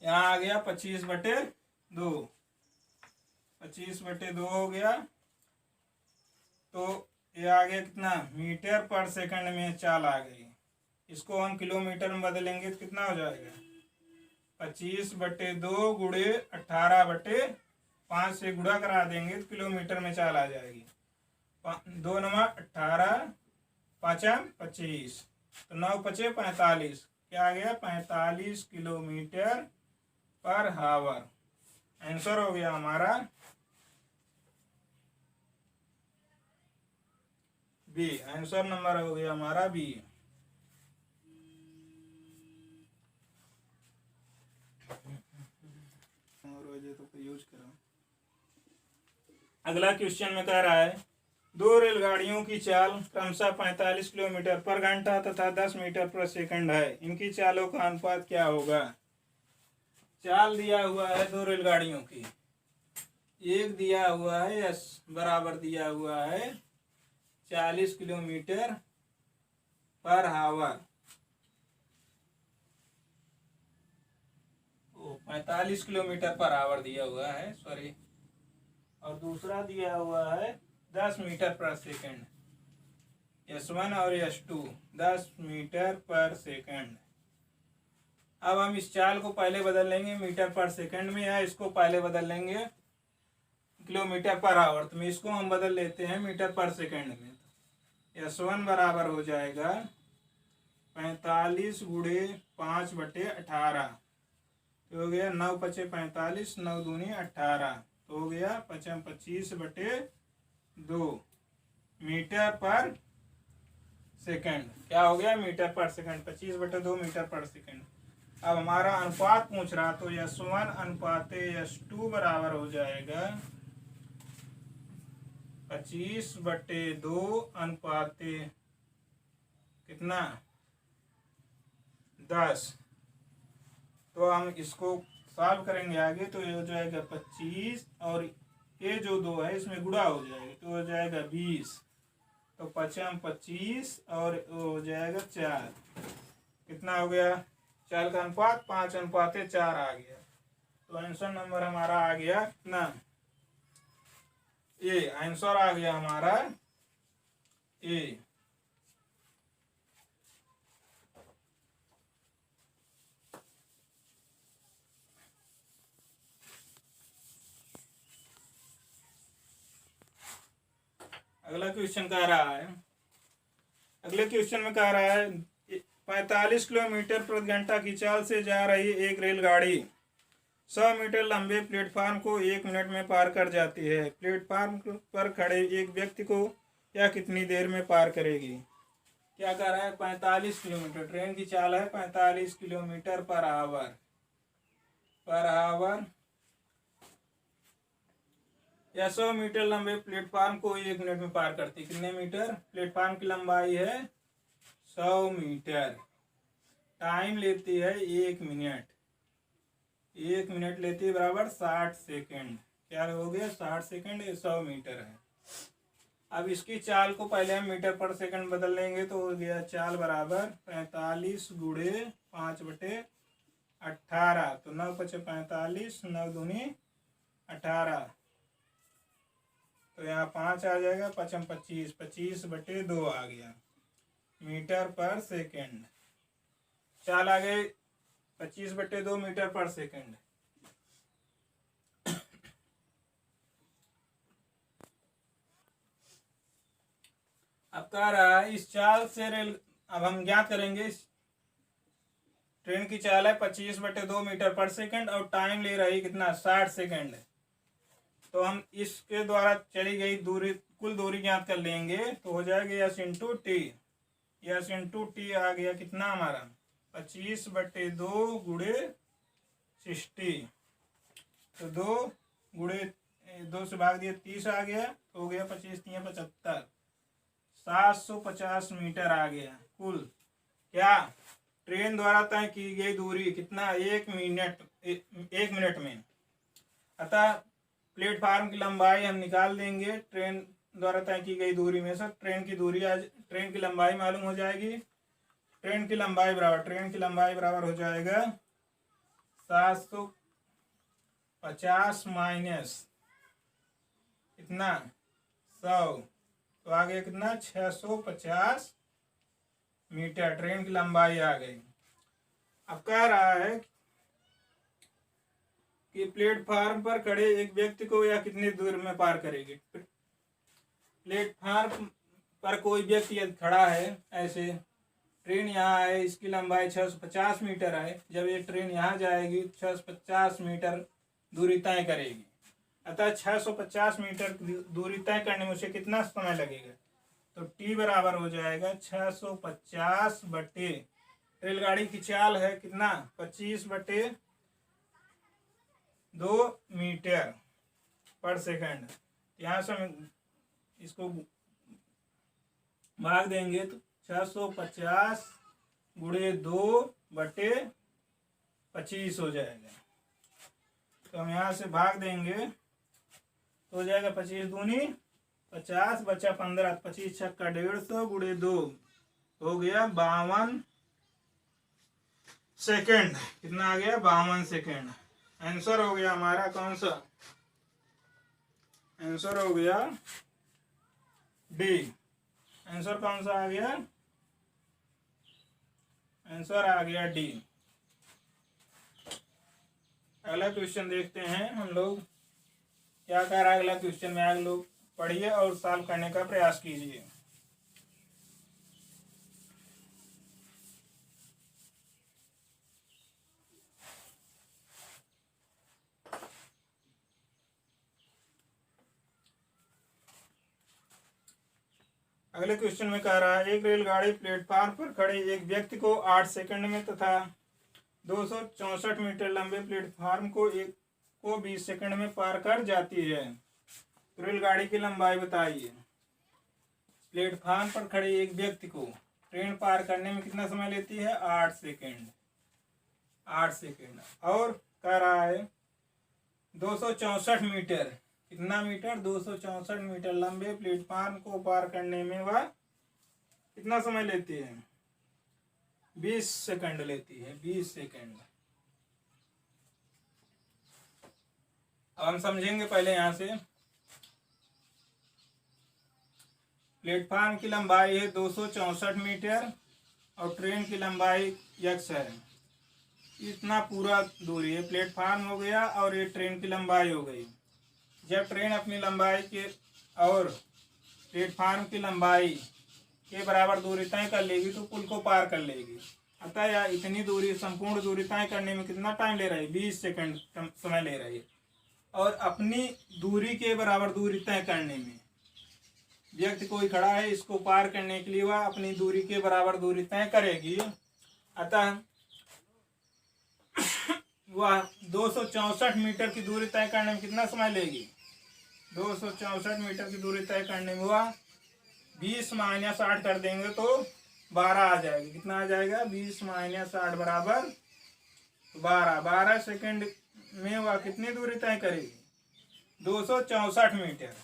यहाँ आ गया 25/2। 25/2 हो गया। तो ये आ गया कितना? मीटर पर सेकंड में चाल आ गई। इसको हम किलोमीटर में बदलेंगे तो कितना हो जाएगा? 25/2 गुणे 18/5 से गुणा करा देंगे तो किलोमीटर में चाल आ जाएगी। 2 9 18, 5 25, तो 9 5 45। क्या आ गया? 45 किलोमीटर पर हावर। आंसर हो गया हमारा बी। आंसर नंबर हो गया हमारा बी। अगला क्वेश्चन में कह रहा है 2 रेलगाड़ियों की चाल क्रमशः 45 किलोमीटर पर घंटा तथा 10 मीटर पर सेकंड है। इनकी चालों का अनुपात क्या होगा? चाल दिया हुआ है 2 रेलगाड़ियों की। एक दिया हुआ है एस बराबर दिया हुआ है 40 किलोमीटर पर हावर। 45 किलोमीटर पर आवर दिया हुआ है, सॉरी। और दूसरा दिया हुआ है 10 मीटर पर सेकंड। S1 और S2 10 मीटर पर सेकंड। अब हम इस चाल को पहले बदल लेंगे मीटर पर सेकंड में, या इसको पहले बदल लेंगे किलोमीटर पर आवर। तो इसको हम बदल लेते हैं मीटर पर सेकंड में। S1 बराबर हो जाएगा 45 गुणे 5/18। तो हो गया 9 5 45, 9 दूनी 18, तो हो गया 25/2 मीटर पर सेकंड। क्या हो गया? मीटर पर सेकंड। 25/2 मीटर पर सेकंड। अब हमारा अनुपात पूछ रहा, तो S1 अनुपात S2 बराबर हो जाएगा 25/2 अनुपात कितना? 10। तो हम इसको सॉल्व करेंगे आगे, तो ये हो जाएगा 25 और ये जो 2 है इसमें गुणा हो जाएगा, तो हो जाएगा 20। तो 5 25 और हो जाएगा 4। कितना हो गया? चाल का अनुपात 5:4 आ गया। तो आंसर नंबर हमारा आ गया कितना? ए। आंसर आ गया हमारा ए। अगला क्वेश्चन कह रहा है, अगले क्वेश्चन में कह रहा है 45 किलोमीटर प्रति घंटा की चाल से जा रही एक रेलगाड़ी 100 मीटर लंबे प्लेटफार्म को 1 मिनट में पार कर जाती है। प्लेटफार्म पर खड़े एक व्यक्ति को यह कितनी देर में पार करेगी? क्या कह रहा है? 45 किलोमीटर ट्रेन की चाल है, 45 किलोमीटर पर आवर। या 100 मीटर लंबे प्लेटफार्म को 1 मिनट में पार करती। कितने मीटर? प्लेटफार्म की लंबाई है 100 मीटर। टाइम लेती है 1 मिनट। 1 मिनट लेती है बराबर 60 सेकेंड। क्या हो गया 60 सेकेंड, 100 मीटर है। अब इसकी चाल को पहले हम मीटर पर सेकंड बदल लेंगे तो हो गया चाल बराबर 45 गुणे 5/18। तो 9 × 5 = 45, 9 दूनी 18। तो यहाँ 5 आ जाएगा, 5 × 25, 25/2 आ गया मीटर पर सेकंड। चाल आ गई 25/2 मीटर पर सेकंड। अब कह रहा है इस चाल से अब हम ज्ञात करेंगे ट्रेन की चाल है 25/2 मीटर पर सेकंड और टाइम ले रही कितना 60 सेकंड। तो हम इसके द्वारा चली गई दूरी, कुल दूरी ज्ञात कर लेंगे तो हो जाएगा S × T। S × T आ गया कितना हमारा 25/2 गुणे 60। तो 2 गुणे 2 से भाग दिया 30 आ गया, तो हो गया 25 × 3 = 75। 750 मीटर आ गया कुल। क्या ट्रेन द्वारा तय की गई दूरी कितना 1 मिनट में। अतः प्लेटफार्म की लंबाई हम निकाल देंगे ट्रेन द्वारा तय की गई दूरी में से। ट्रेन की दूरी ट्रेन की लंबाई मालूम हो जाएगी। ट्रेन की लंबाई बराबर हो जाएगा 750 माइनस कितना 100, तो आ गया कितना 650 मीटर ट्रेन की लंबाई आ गई। अब कह रहा है कि प्लेटफार्म पर खड़े एक व्यक्ति को यह कितनी दूर में पार करेगी। प्लेटफार्म पर कोई व्यक्ति यदि खड़ा है, ऐसे ट्रेन यहाँ है, इसकी लंबाई 650 मीटर है। जब ये ट्रेन यहाँ जाएगी 650 मीटर दूरी तय करेगी। अतः 650 मीटर दूरी तय करने में उसे कितना समय लगेगा। तो T बराबर हो जाएगा 650 बटे रेलगाड़ी की चाल है कितना 25/2 मीटर पर सेकंड। यहाँ से हम इसको भाग देंगे तो 650 गुणे 2/25 हो जाएगा। तो हम यहाँ से भाग देंगे तो हो जाएगा 25 दूनी 50 बचा 15, 25 × 6 = 150 गुणे 2 हो गया 52 सेकेंड। कितना आ गया 52 सेकेंड। आंसर हो गया हमारा कौन सा, आंसर हो गया डी। आंसर कौन सा आ गया, आंसर आ गया डी। अगला क्वेश्चन देखते हैं हम लोग क्या कह रहा है। अगला क्वेश्चन में आप लोग पढ़िए और सॉल्व करने का प्रयास कीजिए। अगले क्वेश्चन में कह रहा है एक रेलगाड़ी प्लेटफार्म पर खड़े एक व्यक्ति को 8 सेकंड में तथा 264 मीटर लंबे प्लेटफार्म को 20 सेकंड में पार कर जाती है। तो रेलगाड़ी की लंबाई बताइए। प्लेटफार्म पर खड़े एक व्यक्ति को ट्रेन पार करने में कितना समय लेती है 8 सेकंड। 8 सेकंड। और कह रहा है 264 मीटर, कितना मीटर 264 मीटर लंबे प्लेटफार्म को पार करने में वह कितना समय लेती है 20 सेकंड लेती है। 20 सेकंड। अब हम समझेंगे पहले यहां से। प्लेटफार्म की लंबाई है 264 मीटर और ट्रेन की लंबाई x है। इतना पूरा दूरी है, प्लेटफार्म हो गया और ये ट्रेन की लंबाई हो गई। जब ट्रेन अपनी लंबाई के और प्लेटफार्म की लंबाई के बराबर दूरी तय कर लेगी तो पुल को पार कर लेगी। अतः यह इतनी दूरी, संपूर्ण दूरी तय करने में कितना टाइम ले रही है 20 सेकंड समय ले रही है। और अपनी दूरी के बराबर दूरी तय करने में व्यक्ति कोई खड़ा है, इसको पार करने के लिए वह अपनी दूरी के बराबर दूरी तय करेगी। अतः वह 264 मीटर की दूरी तय करने में कितना समय लेगी 264 मीटर की दूरी तय करने में वह 20 - 8 कर देंगे तो 12 आ जाएगी। कितना आ जाएगा? 20 माइनस 8 बराबर 12। 12 सेकंड में वह कितनी दूरी तय करेगी? 264 मीटर।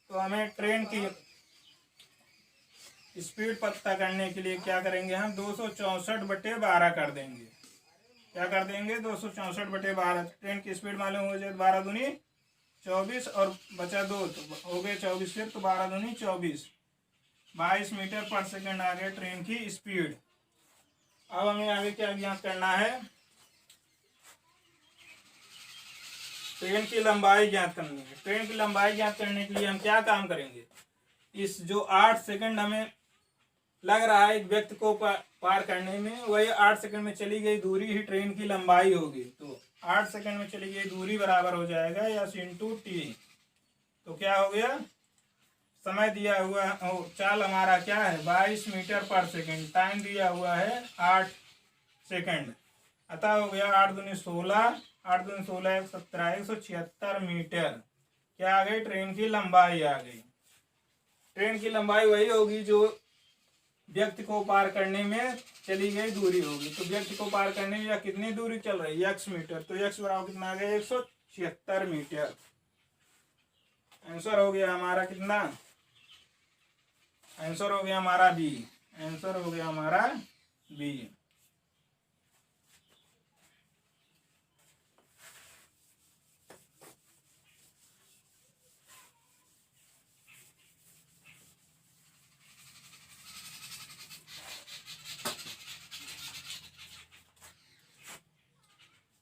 तो हमें ट्रेन की स्पीड पता करने के लिए क्या करेंगे? हम 264/12 कर देंगे। क्या कर देंगे? 264/12। ट्रेन की स्पीड मालूम हो जाए 12 दूनी 24 और बचा 2 तो हो गए 24 फिर, तो 12 दूनी 24, 22 मीटर पर सेकंड आ गया ट्रेन की स्पीड। अब हमें आगे क्या ज्ञात करना है? ट्रेन की लंबाई ज्ञात करनी है। ट्रेन की लंबाई ज्ञात करने के लिए हम क्या काम करेंगे? इस जो 8 सेकंड हमें लग रहा है एक व्यक्ति को पार करने में, वही 8 सेकंड में चली गई दूरी ही ट्रेन की लंबाई होगी। तो 8 सेकंड में चली गई दूरी बराबर हो जाएगा यस इंटू टी। तो क्या हो गया? समय दिया हुआ चाल हमारा क्या है? 22 मीटर पर सेकंड। टाइम दिया हुआ है 8 सेकंड। अतः हो गया 8 दूनी 16, 8 दूनी 16 17, 176 मीटर। क्या आ गई? ट्रेन की लंबाई आ गई। ट्रेन की लंबाई वही होगी जो व्यक्ति को पार करने में चली गई दूरी होगी। तो व्यक्ति को पार करने में या कितनी दूरी चल रही है? x metre. तो x बराबर कितना आ गया? 176 मीटर। आंसर हो गया हमारा कितना? आंसर हो गया हमारा बी। आंसर हो गया हमारा बी।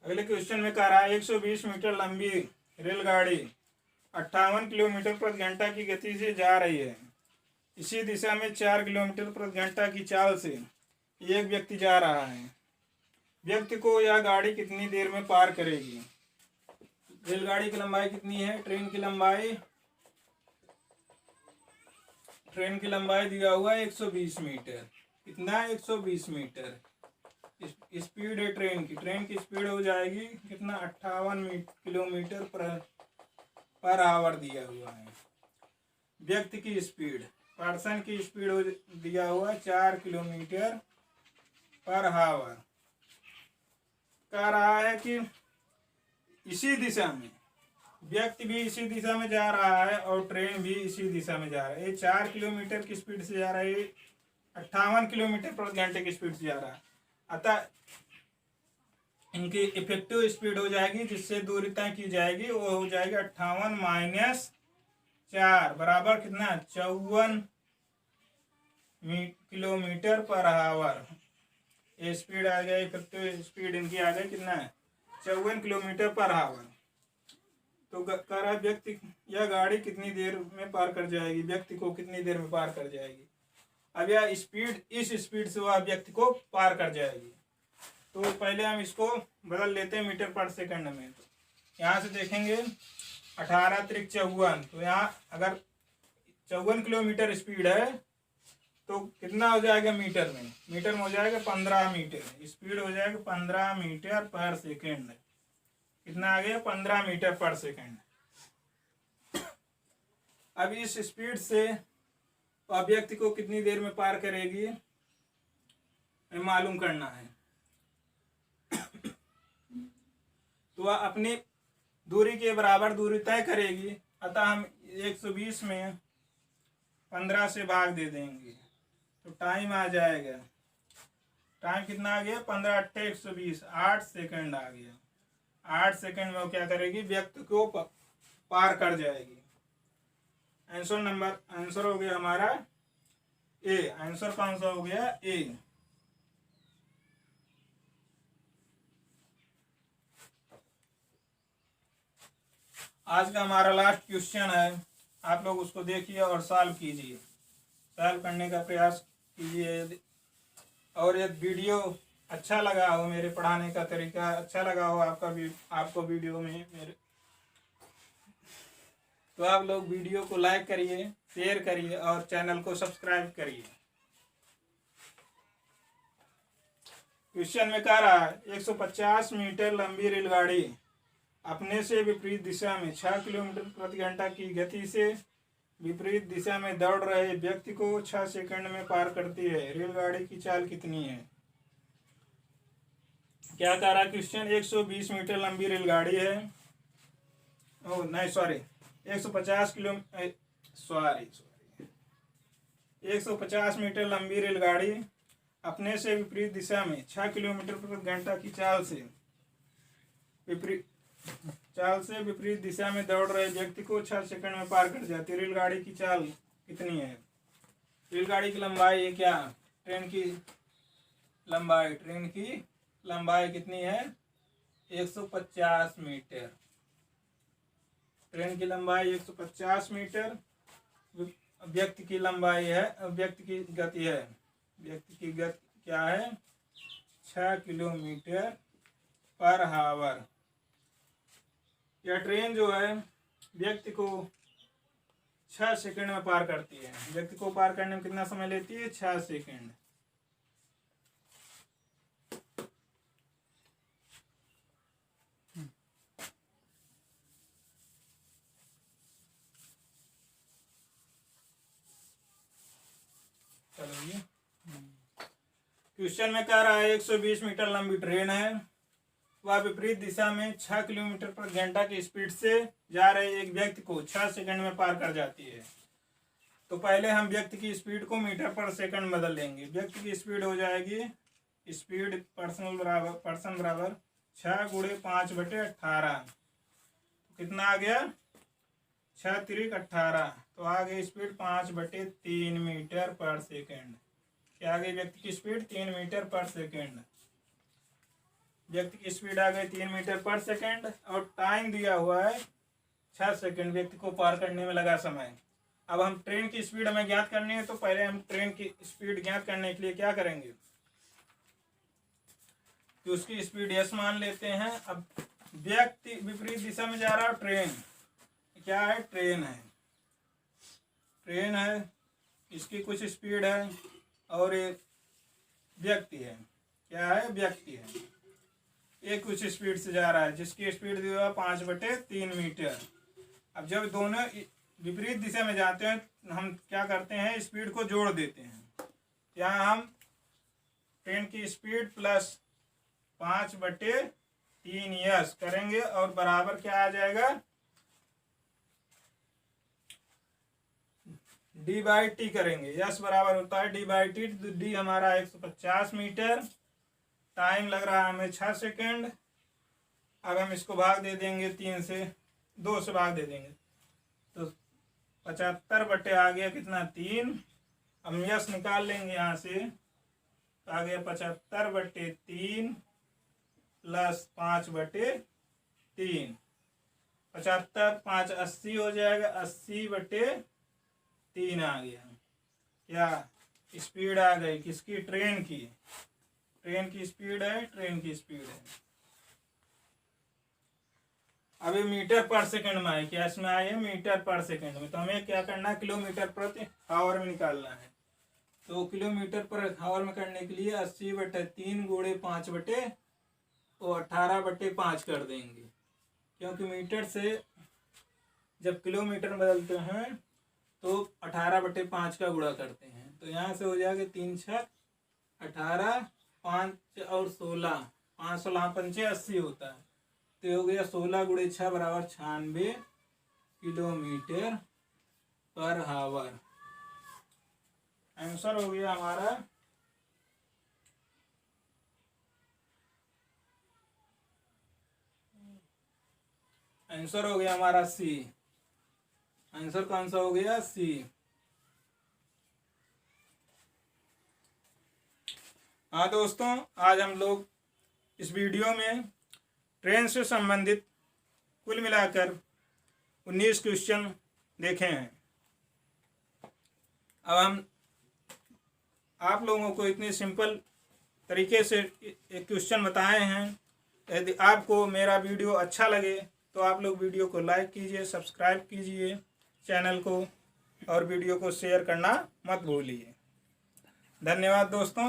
अगले क्वेश्चन में कह रहा है 120 मीटर लंबी रेलगाड़ी 58 किलोमीटर प्रति घंटा की गति से जा रही है। इसी दिशा में 4 किलोमीटर प्रति घंटा की चाल से एक व्यक्ति जा रहा है। व्यक्ति को यह गाड़ी कितनी देर में पार करेगी? रेलगाड़ी की लंबाई कितनी है? ट्रेन की लंबाई दिया हुआ है 120 मीटर। कितना? 120 मीटर। स्पीड है ट्रेन की स्पीड हो जाएगी कितना? 58 किलोमीटर पर आवर दिया हुआ है। व्यक्ति की स्पीड, पर्सन की स्पीड हो दिया हुआ 4 किलोमीटर पर आवर। कह रहा है कि इसी दिशा में व्यक्ति भी इसी दिशा में जा रहा है और ट्रेन भी इसी दिशा में जा रहा है। ये 4 किलोमीटर की स्पीड से जा रहा है, 58 किलोमीटर प्रति घंटे की स्पीड से जा रहा है। अतः इनकी इफेक्टिव स्पीड हो जाएगी जिससे दूरी तय की जाएगी वो हो जाएगी 58 माइनस 4 बराबर कितना? 54 किलोमीटर पर आवर। ये स्पीड आ गया, इफेक्टिव स्पीड इनकी आ गई कितना है? 54 किलोमीटर पर आवर। तो कह रहा व्यक्ति यह गाड़ी कितनी देर में पार कर जाएगी? व्यक्ति को कितनी देर में पार कर जाएगी? अब यह स्पीड, इस स्पीड से वह व्यक्ति को पार कर जाएगी। तो पहले हम इसको बदल लेते हैं मीटर पर सेकंड में। तो यहाँ से देखेंगे 18 त्रिक 54, तो यहाँ अगर 54 किलोमीटर स्पीड है तो कितना हो जाएगा मीटर में? मीटर में हो जाएगा 15 मीटर। स्पीड हो जाएगा 15 मीटर पर सेकंड। कितना आ गया? 15 मीटर पर सेकंड। अब इस स्पीड से व्यक्ति को कितनी देर में पार करेगी मालूम करना है। तो वह अपनी दूरी के बराबर दूरी तय करेगी। अतः हम 120 में 15 से भाग दे देंगे तो टाइम आ जाएगा। टाइम कितना आ गया? 15 × 8 = 120, 8 सेकंड आ गया। 8 सेकंड में वो क्या करेगी? व्यक्ति को पार कर जाएगी। आंसर हो गया हमारा ए। आंसर कौन सा हो गया? ए। आज का हमारा लास्ट क्वेश्चन है, आप लोग उसको देखिए और सॉल्व कीजिए। सॉल्व करने का प्रयास कीजिए। और यदि वीडियो अच्छा लगा हो, मेरे पढ़ाने का तरीका अच्छा लगा हो आपको वीडियो में मेरे, तो आप लोग वीडियो को लाइक करिए, शेयर करिए और चैनल को सब्सक्राइब करिए। क्वेश्चन में कह रहा है 150 मीटर लंबी रेलगाड़ी अपने से विपरीत दिशा में 6 किलोमीटर प्रति घंटा की गति से विपरीत दिशा में दौड़ रहे व्यक्ति को 6 सेकंड में पार करती है। रेलगाड़ी की चाल कितनी है? क्या कह रहा क्वेश्चन? 120 मीटर लंबी रेलगाड़ी है। ओ नहीं सॉरी 150 किलोमीटर 150 मीटर लंबी रेलगाड़ी अपने से विपरीत दिशा में 6 किलोमीटर प्रति घंटा की चाल से विपरीत दिशा में दौड़ रहे व्यक्ति को 6 सेकंड में पार कर जाती है। रेलगाड़ी की चाल कितनी है? रेलगाड़ी की लंबाई क्या? ट्रेन की लंबाई कितनी है? 150 मीटर। ट्रेन की लंबाई 150 मीटर। व्यक्ति की लंबाई है, व्यक्ति की गति क्या है? 6 किलोमीटर पर आवर। यह ट्रेन जो है व्यक्ति को 6 सेकंड में पार करती है। व्यक्ति को पार करने में कितना समय लेती है? 6 सेकंड। चलो क्वेश्चन में कह रहा है 120 मीटर लंबी ट्रेन है, वह विपरीत दिशा में 6 किलोमीटर प्रति घंटा की स्पीड से जा रहे एक व्यक्ति को 6 सेकंड में पार कर जाती है। तो पहले हम व्यक्ति की स्पीड को मीटर पर सेकंड बदल देंगे। व्यक्ति की स्पीड हो जाएगी, स्पीड पर्सन बराबर 6 × 5/18। कितना आ गया? 6 × 18। तो आ गई स्पीड 5/3 मीटर पर सेकंड। क्या आ गई व्यक्ति की स्पीड? 3 मीटर पर सेकंड। व्यक्ति की स्पीड आ गई 3 मीटर पर सेकंड और टाइम दिया हुआ है 6 सेकंड व्यक्ति को पार करने में लगा समय। अब हम ट्रेन की स्पीड हमें ज्ञात करनी है, तो पहले हम ट्रेन की स्पीड ज्ञात करने के लिए क्या करेंगे कि उसकी स्पीड s मान लेते हैं। अब व्यक्ति विपरीत दिशा में जा रहा है, ट्रेन क्या है? ट्रेन है, इसकी कुछ स्पीड है और एक व्यक्ति है। क्या है? व्यक्ति है। ये कुछ स्पीड से जा रहा है जिसकी स्पीड दी हुआ 5/3 मीटर। अब जब दोनों विपरीत दिशा में जाते हैं हम क्या करते हैं? स्पीड को जोड़ देते हैं। यहाँ हम ट्रेन की स्पीड प्लस 5/3 यस करेंगे और बराबर क्या आ जाएगा? d/t करेंगे। यस बराबर होता है d/t। डी हमारा 150 मीटर, टाइम लग रहा है हमें 6 सेकंड। अब हम इसको भाग दे देंगे 2 से भाग दे देंगे तो 75 आ गया कितना? 3। हम यस निकाल लेंगे यहाँ से, तो आ गया 75/3 प्लस 5/3। 75 5 80 हो जाएगा, 80/3 आ गया। क्या स्पीड आ गई? किसकी? ट्रेन की स्पीड है। अभी मीटर पर सेकंड में है। क्या इसमें आए? मीटर पर सेकंड में। तो हमें क्या करना है? किलोमीटर प्रति आवर में निकालना है। तो किलोमीटर पर आवर में करने के लिए 80/3 × 5/18/5 कर देंगे, क्योंकि मीटर से जब किलोमीटर में बदलते हैं तो 18/5 का गुणा करते हैं। तो यहाँ से हो जाएगा 3 × 6 18, 5 और 16, 5 16 5 80 होता है। तो हो गया 16 × 6 बराबर 96 किलोमीटर पर आवर। आंसर हो गया हमारा सी। आंसर कौन सा हो गया? सी। हाँ दोस्तों, आज हम लोग इस वीडियो में ट्रेन से संबंधित कुल मिलाकर 19 क्वेश्चन देखे हैं। अब हम आप लोगों को इतने सिंपल तरीके से एक क्वेश्चन बताए हैं। यदि आपको मेरा वीडियो अच्छा लगे तो आप लोग वीडियो को लाइक कीजिए, सब्सक्राइब कीजिए चैनल को और वीडियो को शेयर करना मत भूलिए। धन्यवाद दोस्तों।